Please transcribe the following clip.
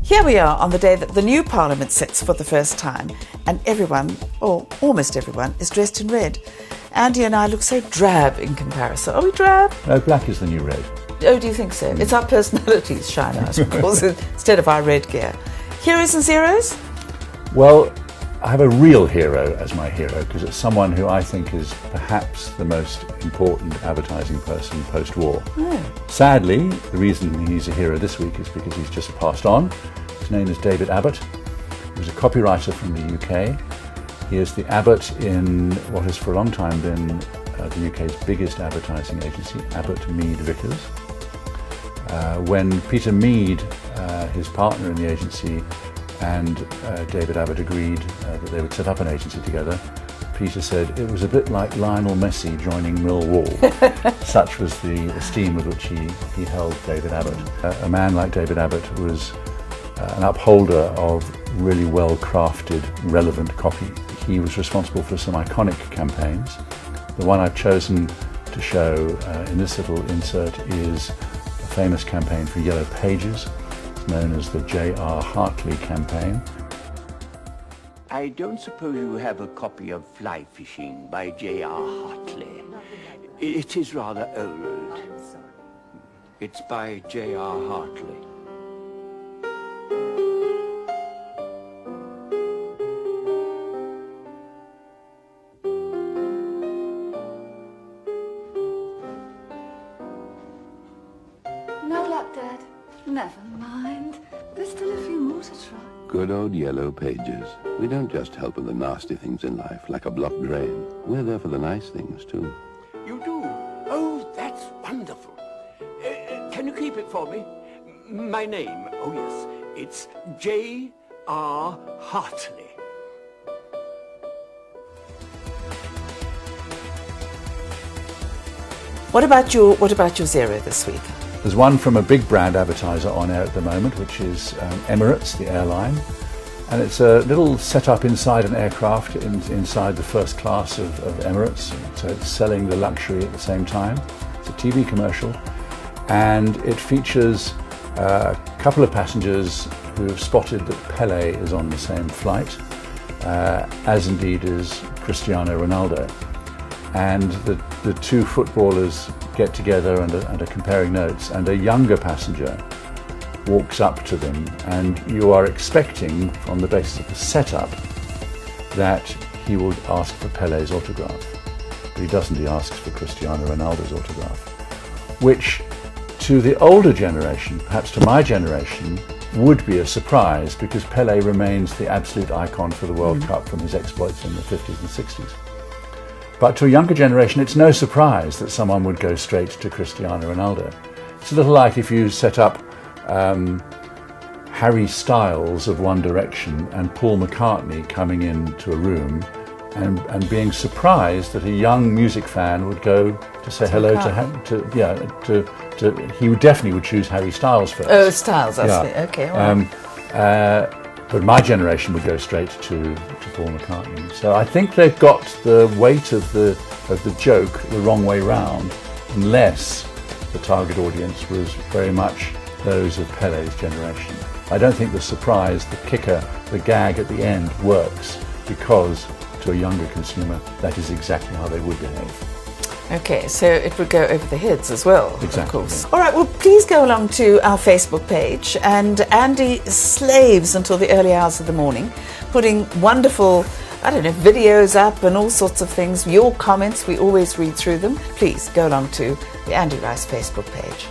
Here we are on the day that the new Parliament sits for the first time, and everyone, or almost everyone, is dressed in red. Andy and I look so drab in comparison. Are we drab? No, black is the new red. Oh, do you think so? It's our personalities shine out, of course, instead of our red gear. Heroes and zeros? Well, I have a real hero as my hero because it's someone who I think is perhaps the most important advertising person post-war. Oh. Sadly, the reason he's a hero this week is because he's just passed on. His name is David Abbott. He was a copywriter from the UK. He is the Abbott in what has for a long time been the UK's biggest advertising agency, Abbott Mead Vickers. When Peter Mead, his partner in the agency, and David Abbott agreed that they would set up an agency together, Peter said it was a bit like Lionel Messi joining Millwall. Such was the esteem with which he held David Abbott. A man like David Abbott was an upholder of really well-crafted, relevant copy. He was responsible for some iconic campaigns. The one I've chosen to show in this little insert is a famous campaign for Yellow Pages, known as the J.R. Hartley campaign. I don't suppose you have a copy of Fly Fishing by J.R. Hartley. It is rather old. It's by J.R. Hartley. No luck, Dad. Never mind. There's still a few more to try. Good old Yellow Pages. We don't just help with the nasty things in life, like a blocked drain. We're there for the nice things, too. You do? Oh, that's wonderful. Can you keep it for me? My name, oh yes, it's J.R. Hartley. What about your zero this week? There's one from a big brand advertiser on air at the moment, which is Emirates, the airline. And it's a little set-up inside an aircraft, inside the first class of Emirates. So it's selling the luxury at the same time. It's a TV commercial. And it features a couple of passengers who have spotted that Pele is on the same flight, as indeed is Cristiano Ronaldo. And the two footballers get together and are comparing notes, and a younger passenger walks up to them, and you are expecting, on the basis of the setup, that he will ask for Pele's autograph. But he doesn't, he asks for Cristiano Ronaldo's autograph, which to the older generation, perhaps to my generation, would be a surprise because Pele remains the absolute icon for the World Cup from his exploits in the 50s and 60s. But to a younger generation, it's no surprise that someone would go straight to Cristiano Ronaldo. It's a little like if you set up Harry Styles of One Direction and Paul McCartney coming into a room and being surprised that a young music fan would go to say hello to he definitely would choose Harry Styles first. Oh, Styles, okay. Well. But my generation would go straight to Paul McCartney. So I think they've got the weight of the joke the wrong way round, unless the target audience was very much those of Pele's generation. I don't think the surprise, the kicker, the gag at the end works, because to a younger consumer, that is exactly how they would behave. Okay, so it would go over the heads as well, exactly, of course. Yeah. All right, well, please go along to our Facebook page, and Andy slaves until the early hours of the morning, putting wonderful, videos up and all sorts of things. Your comments, we always read through them. Please go along to the Andy Rice Facebook page.